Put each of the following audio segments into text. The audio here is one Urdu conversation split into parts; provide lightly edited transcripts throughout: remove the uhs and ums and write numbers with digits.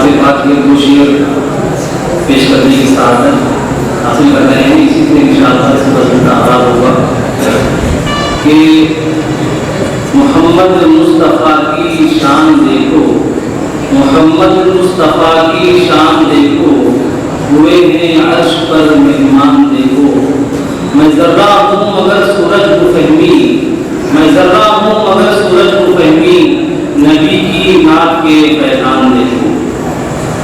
سے بات کی دو شعر پیش کرنے کی سعادت حاصل کر رہے ہیں. اسی سے انشاءاللہ اس وقت کا آغاز ہوگا کہ محمد مصطفیٰ کی شان دیکھو، محمد مصطفیٰ کی شان دیکھو، ہوئے ہیں عرش پر مہمان دیکھو. میں ذرہ ہوں مگر سورج کو فہمی، میں ذرہ ہوں مگر سورج کو فہمی، نبی کی نعت کے پیغام دیکھو.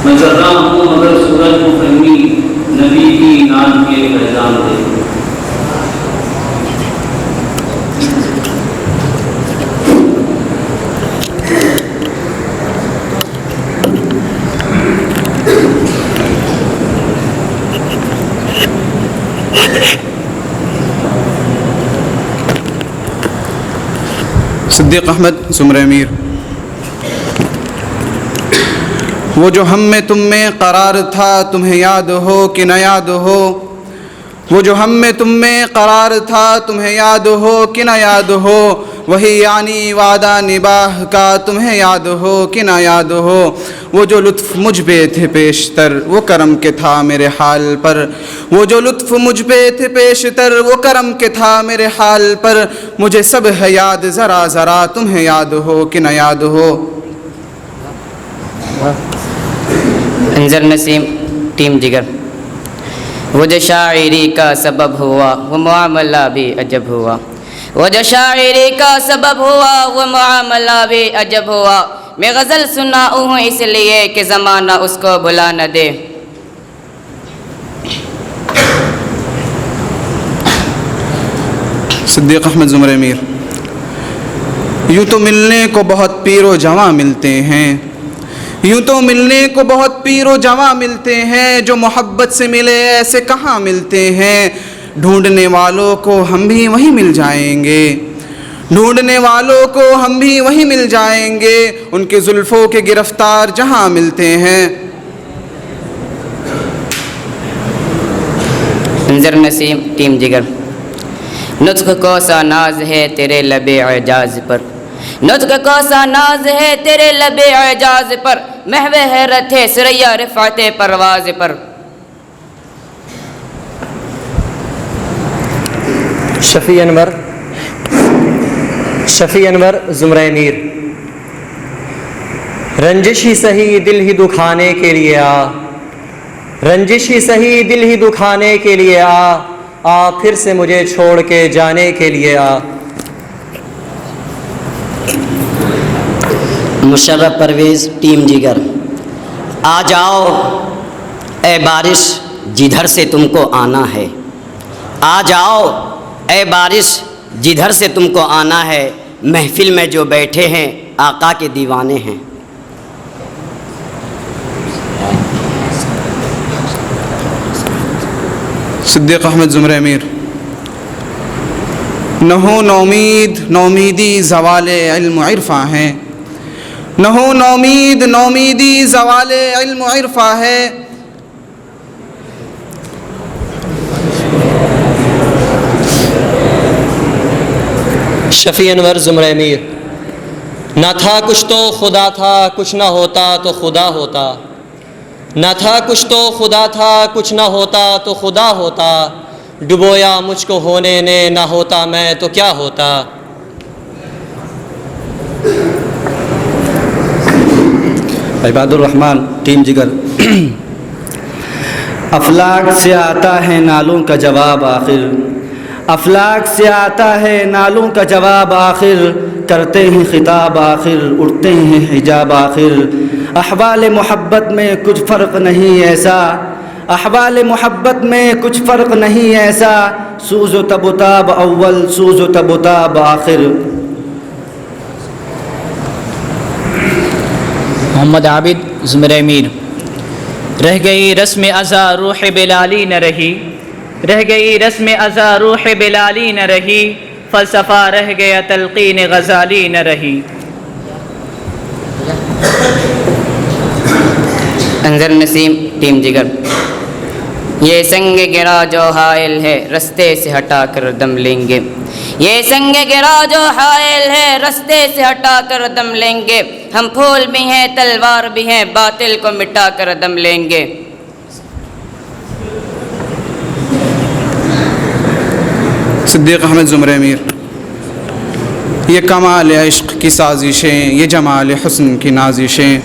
میں ذرہ ہوں مگر سورج کو فہمی، نبی کی نعت کے پیغام دیکھو. صدیق احمد زمرہ امیر. وہ جو ہم میں تم میں قرار تھا تمہیں یاد ہو کہ نہ یاد ہو، وہ جو ہم میں تم میں قرار تھا تمہیں یاد ہو کہ نہ یاد ہو، وہی یعنی وعدہ نباہ کا تمہیں یاد ہو کہ نہ یاد ہو. وہ جو لطف مجھ پہ تھے پیشتر وہ کرم کے تھا میرے حال پر، وہ جو لطف مجھ پہ تھے پیشتر وہ کرم کے تھا میرے حال پر. مجھے سب ہے یاد ذرا ذرا تمہیں یاد ہو کہ نہ یاد ہو. انظر نسیم ٹیم جگر. وہ جو شاعری کا سبب ہوا وہ معاملہ بھی عجب ہوا، وہ جو شاعری کا سبب ہوا وہ معاملہ بھی عجب ہوا. میں غزل سناؤں ہوں اس لیے کہ زمانہ اس کو بھلا نہ دے. صدیق احمد زمرہ امیر. یوں تو ملنے کو بہت پیر و جواں ملتے ہیں، یوں تو ملنے کو بہت پیر و جواں ملتے ہیں، جو محبت سے ملے ایسے کہاں ملتے ہیں. ڈھونڈنے والوں کو ہم بھی وہیں مل جائیں گے، ڈھونڈنے والوں کو ہم بھی وہیں مل جائیں گے، ان کے زلفوں کے گرفتار جہاں ملتے ہیں. انظر نسیم ٹیم جگر. نطق کو سا ناز ہے تیرے لب اعجاز پر، نطق کو سا ناز ہے تیرے لب اعجاز پر، محو حیرت ہے ثریا رفعت پرواز پر. شفیع انور زمرہ امیر. رنجش ہی سہی دل ہی دکھانے کے لیے آ، رنجش ہی سہی دل ہی دکھانے کے لیے آ پھر سے مجھے چھوڑ کے جانے کے لیے آ. مشرف پرویز ٹیم جگر. آ جاؤ اے بارش جدھر سے تم کو آنا ہے، آ جاؤ اے بارش جدھر سے تم کو آنا ہے، محفل میں جو بیٹھے ہیں آقا کے دیوانے ہیں. صدیق احمد زمرہ امیر. نہ ہو نومید نومیدی زوال علم و عرفاں ہے، نہ ہو نومید نومیدی زوال علم و عرفاں ہے. شفیع انور زمرہ امیر. نہ تھا کچھ تو خدا تھا، کچھ نہ ہوتا تو خدا ہوتا، نہ تھا کچھ تو خدا تھا، کچھ نہ ہوتا تو خدا ہوتا. ڈبویا مجھ کو ہونے نے، نہ ہوتا میں تو کیا ہوتا. عباد الرحمن ٹیم جگر. افلاک سے آتا ہے نالوں کا جواب آخر، افلاک سے آتا ہے نالوں کا جواب آخر، کرتے ہیں خطاب آخر اٹھتے ہیں حجاب آخر. احوال محبت میں کچھ فرق نہیں ایسا، احوال محبت میں کچھ فرق نہیں ایسا، سوز و تب و تاب اول سوز و تب و تاب آخر. محمد عابد زمرہ امیر. رہ گئی رسم ازا روح بلالی نہ رہی، رہ گئی رسم ازا روح بلالی نہ رہی، فلسفہ رہ گیا تلقین غزالی نہ رہی. انظر نسیم ٹیم جگر. یہ سنگ گرا جو حائل ہے رستے سے ہٹا کر دم لیں گے، یہ سنگ گرا جو حائل ہے رستے سے ہٹا کر دم لیں گے، ہم پھول بھی ہیں تلوار بھی ہیں باطل کو مٹا کر دم لیں گے۔ صدیق احمد زمرہ امیر۔ یہ کمال عشق کی سازشیں، یہ جمال حسن کی نازشیں،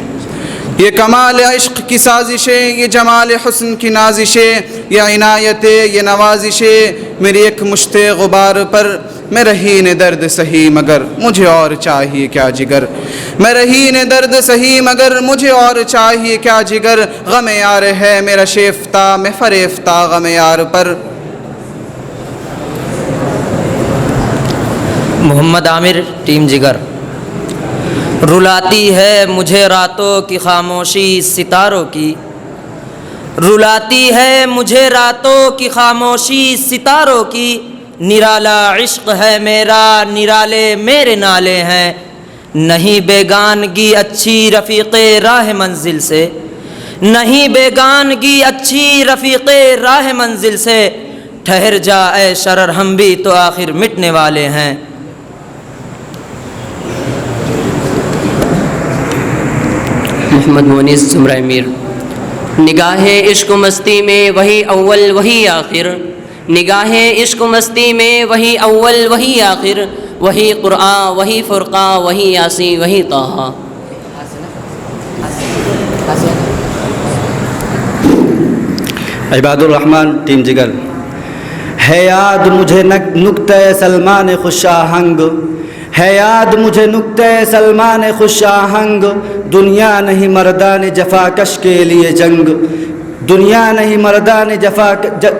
یہ کمال عشق کی سازشیں، یہ جمال حسن کی نازشیں، یہ عنایت یہ نوازشیں، میری ایک مشت غبار پر میں رہین درد سہی مگر مجھے اور چاہیے کیا جگر، میں رہین درد سہی مگر مجھے اور چاہیے کیا جگر، غم یار ہے میرا شیفتہ میں فریفتہ غم یار پر۔ محمد عامر ٹیم جگر۔ رلاتی ہے مجھے راتوں کی خاموشی ستاروں کی، رلاتی ہے مجھے راتوں کی خاموشی ستاروں کی، نرالا عشق ہے میرا نرالے میرے نالے ہیں، نہیں بیگانگی اچھی رفیق راہ منزل سے، نہیں بیگانگی اچھی رفیق راہ منزل سے، ٹھہر جا اے شرر ہم بھی تو آخر مٹنے والے ہیں۔ محمد مونس زمرہ امیر۔ نگاہ عشق و مستی میں وہی اول وہی آخر، نگاہ عشق و مستی میں وہی اول وہی آخر، وہی قرآن وہی فرقان وہی یاسین وہی طٰہٰ۔ عباد الرحمن ٹیم جگر۔ ہے یاد مجھے نکتہ سلمان خوش آہنگ، ہے یاد مجھے نکتہ سلمان خوش آہنگ، دنیا نہیں مردان جفاکش کے لیے جنگ، دنیا نہیں مردان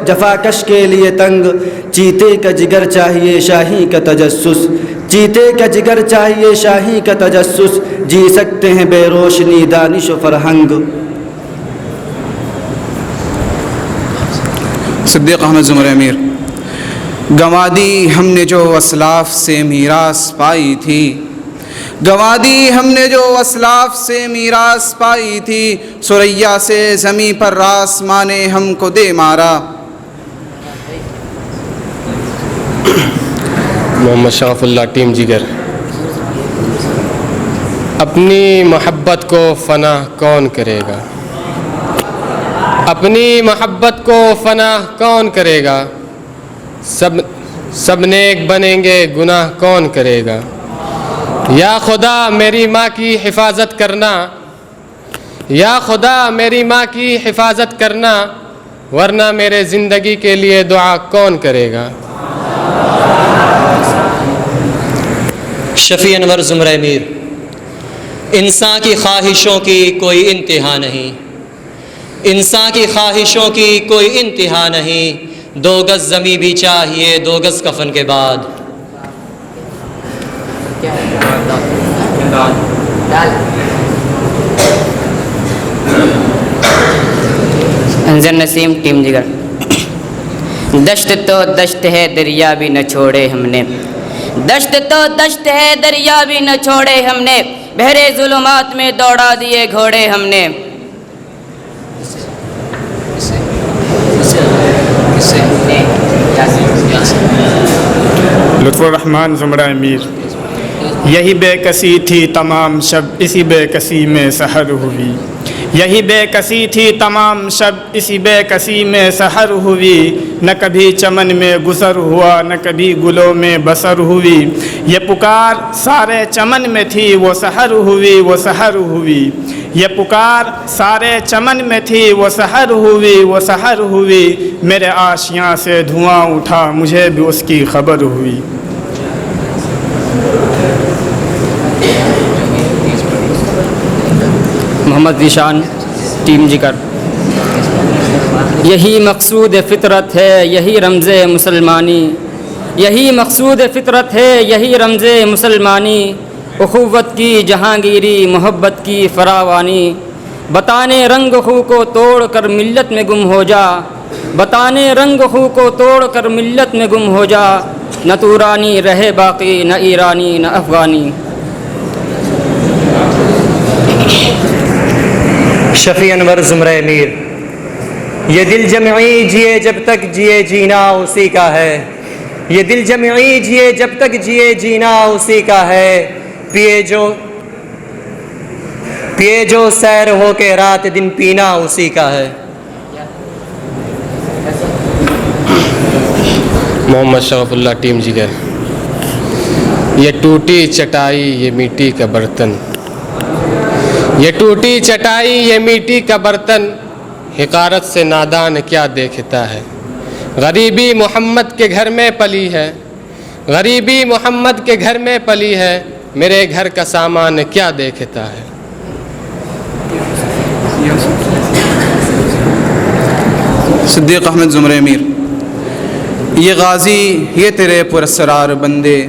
جفاکش کے لیے تنگ، چیتے کا جگر چاہیے شاہی کا تجسس، چیتے کا جگر چاہیے شاہی کا تجسس، جی سکتے ہیں بے روشنی دانش و فرہنگ۔ صدیق احمد زمرہ امیر۔ گنوا دی ہم نے جو اسلاف سے میراث پائی تھی، گنوا دی ہم نے جو اسلاف سے میراث پائی تھی، ثریا سے زمیں پر آسمان نے ہم کو دے مارا۔ محمد شرف اللہ ٹیم جگر۔ اپنی محبت کو فنا کون کرے گا، اپنی محبت کو فنا کون کرے گا، سب نیک بنیں گے گناہ کون کرے گا، یا خدا میری ماں کی حفاظت کرنا، یا خدا میری ماں کی حفاظت کرنا، ورنہ میرے زندگی کے لیے دعا کون کرے گا۔ شفیع انور زمرہ امیر۔ انسان کی خواہشوں کی کوئی انتہا نہیں، انسان کی خواہشوں کی کوئی انتہا نہیں، 2 گز زمیں بھی چاہیے 2 گز کفن کے بعد۔ انظر نسیم ٹیم جگر۔ دشت تو دشت ہے دریا بھی نہ چھوڑے ہم نے، دشت تو دشت ہے دریا بھی نہ چھوڑے ہم نے، بحرے ظلمات میں دوڑا دیے گھوڑے ہم نے۔ لطف الرحمن زمرہ امیر۔ یہی بے کسی تھی تمام شب اسی بے کسی میں سحر ہوئی، یہی بے کسی تھی تمام شب اسی بے کسی میں سحر ہوئی، نہ کبھی چمن میں گزر ہوا نہ کبھی گلوں میں بسر ہوئی، یہ پکار سارے چمن میں تھی وہ سحر ہوئی وہ سحر ہوئی، یہ پکار سارے چمن میں تھی وہ سحر ہوئی وہ سحر ہوئی، میرے آشیاں سے دھواں اٹھا مجھے بھی اس کی خبر ہوئی۔ محمد ذیشان ٹیم جگر۔ یہی مقصود فطرت ہے یہی رمز مسلمانی، یہی مقصود فطرت ہے یہی رمز مسلمانی، اخوت کی جہانگیری محبت کی فراوانی، بتانے رنگ خو کو توڑ کر ملت میں گم ہو جا، بتانے رنگ خو کو توڑ کر ملت میں گم ہو جا، نہ تورانی رہے باقی نہ ایرانی نہ افغانی۔ شفیع انور زمرہ امیر۔ یہ دل جمعی جیے جب تک جیے جینا اسی کا ہے، یہ دل جمعی جیے جب تک جیے جینا اسی کا ہے، پیے جو سیر ہو کے رات دن پینا اسی کا ہے۔ محمد شرف اللہ ٹیم جگر۔ یہ ٹوٹی چٹائی یہ مٹی کا برتن، یہ ٹوٹی چٹائی یہ مٹی کا برتن، حقارت سے نادان کیا دیکھتا ہے۔ غریبی محمد کے گھر میں پلی ہے، غریبی محمد کے گھر میں پلی ہے، میرے گھر کا سامان کیا دیکھتا ہے۔ صدیق احمد زمرہ امیر۔ یہ غازی یہ تیرے پراسرار بندے،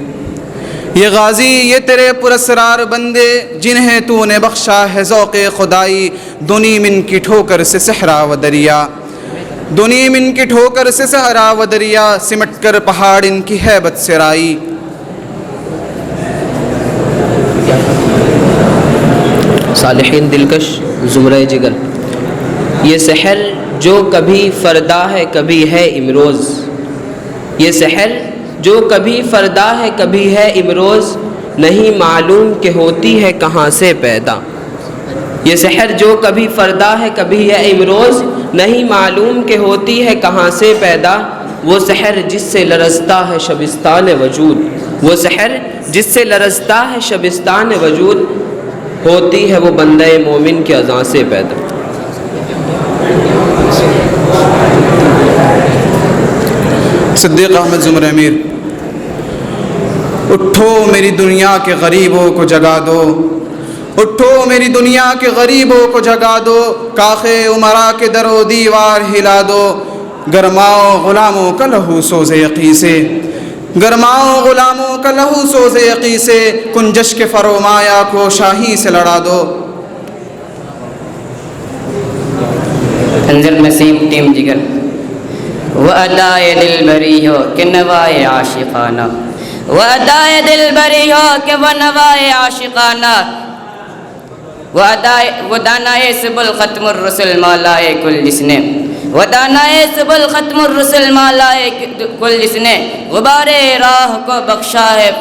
یہ غازی یہ تیرے پراسرار بندے، جنہیں تو نے بخشا ہے ذوق خدائی، دنی من کی ٹھوکر سے صحرا و دریا، دنی من کی ٹھوکر سے صحرا و دریا، سمٹ کر پہاڑ ان کی ہیبت سے رائی۔ صالحین دلکش زمرہ جگر۔ یہ سحر جو کبھی فردا ہے کبھی ہے امروز، یہ سحر جو کبھی فردا ہے کبھی ہے امروز، نہیں معلوم کہ ہوتی ہے کہاں سے پیدا۔ یہ سحر جو کبھی فردا ہے کبھی ہے امروز، نہیں معلوم کہ ہوتی ہے کہاں سے پیدا۔ وہ سحر جس سے لرزتا ہے شبستان وجود، وہ سحر جس سے لرزتا ہے شبستان وجود، ہوتی ہے وہ بندہ مومن کے اذان سے پیدا۔ صدیق احمد زمرہ امیر۔ اٹھو میری دنیا کے غریبوں کو جگا دو، اٹھو میری دنیا کے غریبوں کو جگا دو، کاخ امرا کے در و دیوار ہلا دو، گرماؤ غلاموں کا لہو سوز یقی سے، گرماؤ غلاموں کا لہو سوز یقی سے، کنجش کے فرومایا کو شاہی سے لڑا دو۔ انظر نسیم ٹیم جگر۔ وہ ادائے دل بری ہو کہ نوائے عاشقانہ، وہ ادائے دل بری ہو کہ وہ نوائے عاشقانہ، وہ دانائے سبل ختم الرسل مالائے کل جس نے، وہ دانائے سبل ختم الرسل مالائے کل جس نے، غبار راہ کو بخشا ہے،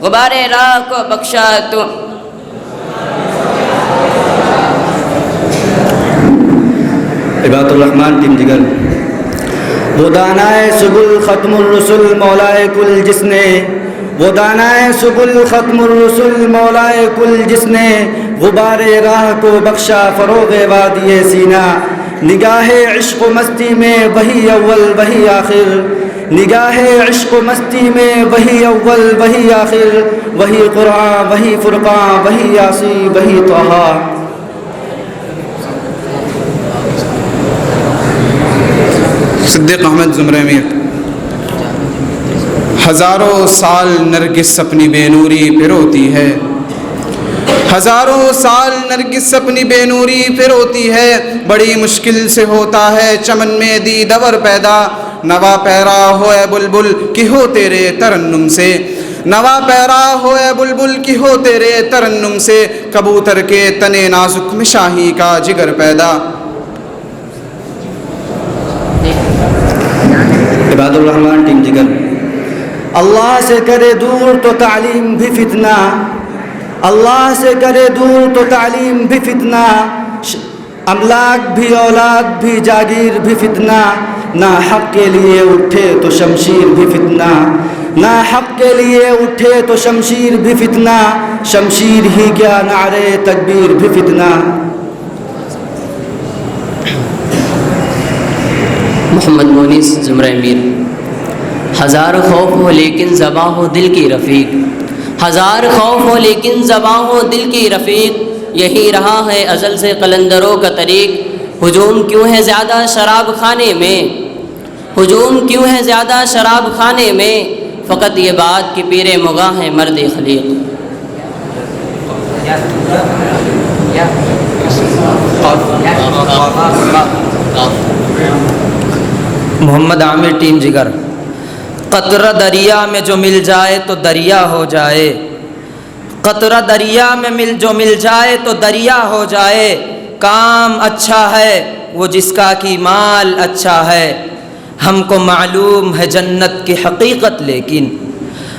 غبار راہ کو بخشا تو۔ عباد الرحمن ٹیم جگر۔ وہ دانائے سبل ختم الرسل مولائے کل جس نے، وہ دانائے سبل ختم الرسل مولائے کل جس نے، غبار راہ کو بخشا فروغ وادی سینہ، نگاہ عشق و مستی میں وہی اول وہی آخر، نگاہ عشق و مستی میں وہی اول وہی آخر، وہی قرآن وہی فرقان وہی یاسی وہی طہا۔ صدیق احمد زمرہ امیر۔ ہزاروں سال نرگس اپنی بے نوری پہ روتی ہے، ہزاروں سال نرگس اپنی بے نوری پہ روتی ہے، بڑی مشکل سے ہوتا ہے چمن میں دیدور پیدا، نوا پیرا ہو اے بلبل کی ہو تیرے ترنم سے، نوا پیرا ہو اے بلبل کی ہو تیرے ترنم سے، کبوتر کے تنے نازک میں شاہی کا جگر پیدا۔ عباد الرحمن ٹیم جگر۔ اللہ سے کرے دور تو تعلیم بھی فتنہ، اللہ سے کرے دور تو تعلیم بھی فتنہ، املاک بھی اولاد بھی جاگیر بھی فتنہ، نہ حق کے لیے اٹھے تو شمشیر بھی فتنہ، نہ حق کے لیے اٹھے تو شمشیر بھی فتنہ، شمشیر ہی کیا نعرے تکبیر بھی فتنہ۔ محمد مونس زمرہ امیر۔ ہزار خوف ہو لیکن زباں ہو دل کی رفیق، ہزار خوف ہو لیکن زباں ہو دل کی رفیق، یہی رہا ہے ازل سے قلندروں کا طریق، ہجوم کیوں ہے زیادہ شراب خانے میں، ہجوم کیوں ہے زیادہ شراب خانے میں، فقط یہ بات کہ پیر مغاں ہے مرد خلیق۔ محمد عامر ٹیم جگر۔ قطرہ دریا میں جو مل جائے تو دریا ہو جائے، قطرہ دریا میں جو مل جائے تو دریا ہو جائے، کام اچھا ہے وہ جس کا کہ مال اچھا ہے، ہم کو معلوم ہے جنت کی حقیقت لیکن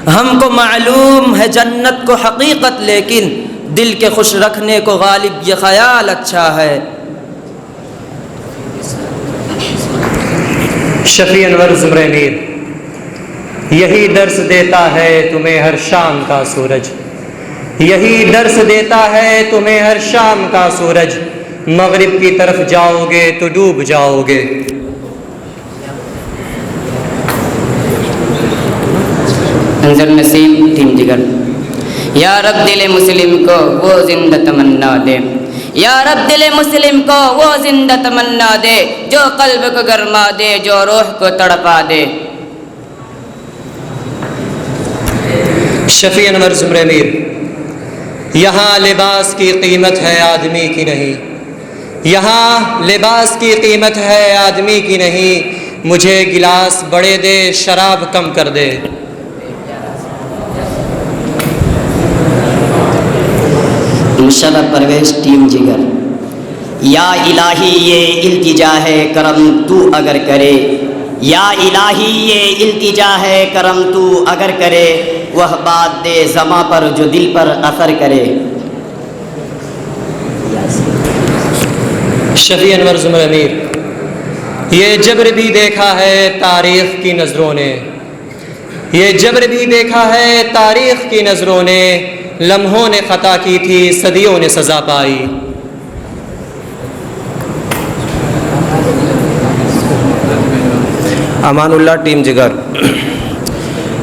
ہم کو معلوم ہے جنت کو حقیقت لیکن دل کے خوش رکھنے کو غالب یہ خیال اچھا ہے. شفیع انور زمرہ میر. یہی درس دیتا ہے تمہیں ہر شام کا سورج، یہی درس دیتا ہے تمہیں ہر شام کا سورج، مغرب کی طرف جاؤ گے تو ڈوب جاؤ گے. انظر نسیم ٹیم جگر. یا رب دل مسلم کو وہ زندہ تمنا دے، یا رب دل مسلم کو وہ زندہ تمنا دے، جو قلب کو گرما دے، جو روح کو تڑپا دے. شفیع انور زمرہ میر. یہاں لباس کی قیمت ہے آدمی کی نہیں، یہاں لباس کی قیمت ہے آدمی کی نہیں، مجھے گلاس بڑے دے شراب کم کر دے. مشرف پرویز ٹیم جگر. یا الہی یہ التجا ہے کرم تو اگر کرے، یا الہی یہ التجا ہے کرم تو اگر کرے، وہ بات دے زماں پر جو دل پر اثر کرے. شفیع انور زمرہ میر. یہ جبر بھی دیکھا ہے تاریخ کی نظروں نے، یہ جبر بھی دیکھا ہے تاریخ کی نظروں نے، لمحوں نے خطا کی تھی صدیوں نے سزا پائی. امان اللہ ٹیم جگر.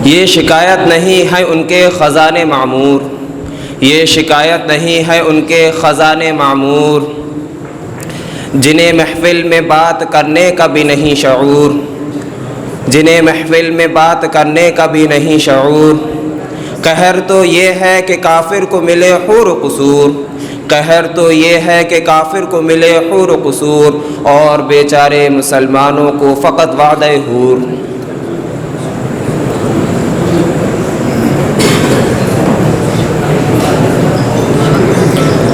یہ شکایت نہیں ہے ان کے خزانے معمور، یہ شکایت نہیں ہے ان کے خزانے معمور، جنہیں محفل میں بات کرنے کا بھی نہیں شعور، جنہیں محفل میں بات کرنے کا بھی نہیں شعور. قہر تو یہ ہے کہ کافر کو ملے حور و قصور، قہر تو یہ ہے کہ کافر کو ملے حور و قصور، اور بیچارے مسلمانوں کو فقط وعدہ حور.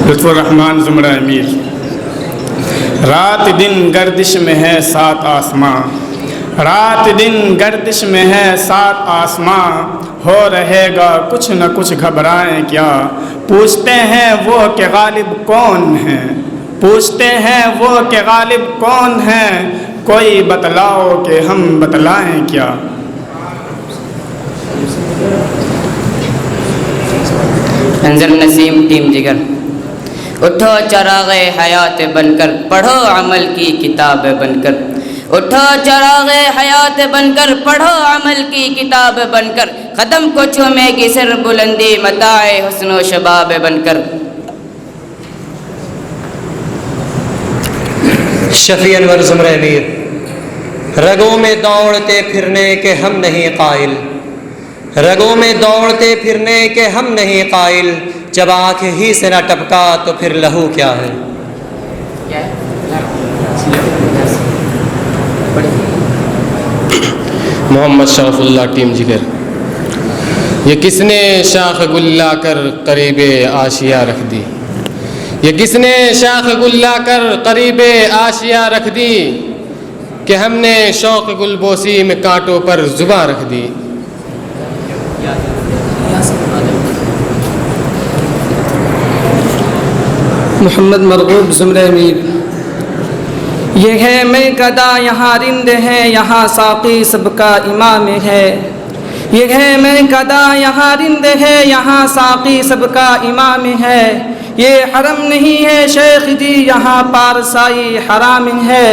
لطف الرحمن زمرہ امیر. رات دن گردش میں ہے سات آسماں، رات دن گردش میں ہے سات آسماں، ہو رہے گا کچھ نہ کچھ گھبرائیں کیا، پوچھتے ہیں وہ کہ غالب کون ہیں، پوچھتے ہیں وہ کہ غالب کون ہیں، کوئی بتلاؤ کہ ہم بتلائیں کیا. انظر نسیم ٹیم جگر. اٹھو چراغ حیات بن کر پڑھو عمل کی کتاب بن کر، اٹھو چراغ حیات بن کر پڑھو عمل کی کتاب بن کر، قدم کو چومے گی سر بلندی متاع حسن و شباب بن کر. شفیع انور زمرہ میر. رگوں میں دوڑتے پھرنے کے ہم نہیں قائل، رگوں میں دوڑتے پھرنے کے ہم نہیں قائل، جب آنکھ ہی سے نہ ٹپکا تو پھر لہو کیا ہے. محمد شرف اللہ ٹیم جگر. یہ کس نے شاخ گل لا کر قریب آشیا رکھ دی، یہ کس نے شاخ گل لا کر قریب آشیا رکھ دی، کہ ہم نے شوق گل بوسی میں کانٹوں پر زباں رکھ دی. محمد مرغوب زمرہ امیر. یہ ہے میں گدا یہاں رند ہے، یہاں ساقی سب کا امام ہے، یہ ہے میں گدا یہاں رند ہے، یہاں ساقی سب کا امام ہے، یہ حرم نہیں ہے شیخ جی یہاں پارسائی حرام ہے،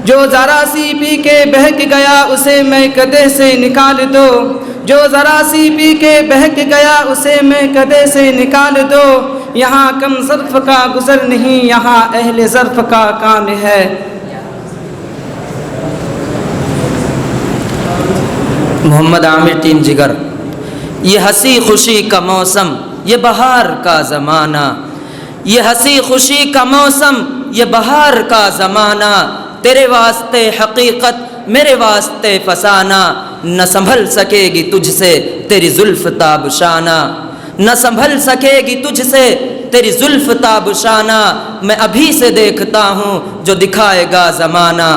جو ذرا سی پی کے بہک گیا اسے میں کدے سے نکال دو، جو ذرا سی پی کے بہک گیا اسے میں کدے سے نکال دو، یہاں کم ظرف کا گزر نہیں یہاں اہل ظرف کا کام ہے. محمد عامر ٹیم جگر. یہ ہنسی خوشی کا موسم، یہ بہار کا زمانہ، یہ ہنسی خوشی کا موسم، یہ بہار کا زمانہ، تیرے واسطے حقیقت میرے واسطے فسانہ، نہ سنبھل سکے گی تجھ سے تیری زلف تابشانہ، نہ سنبھل سکے گی تجھ سے تیری زلف تابشانہ، میں ابھی سے دیکھتا ہوں جو دکھائے گا زمانہ.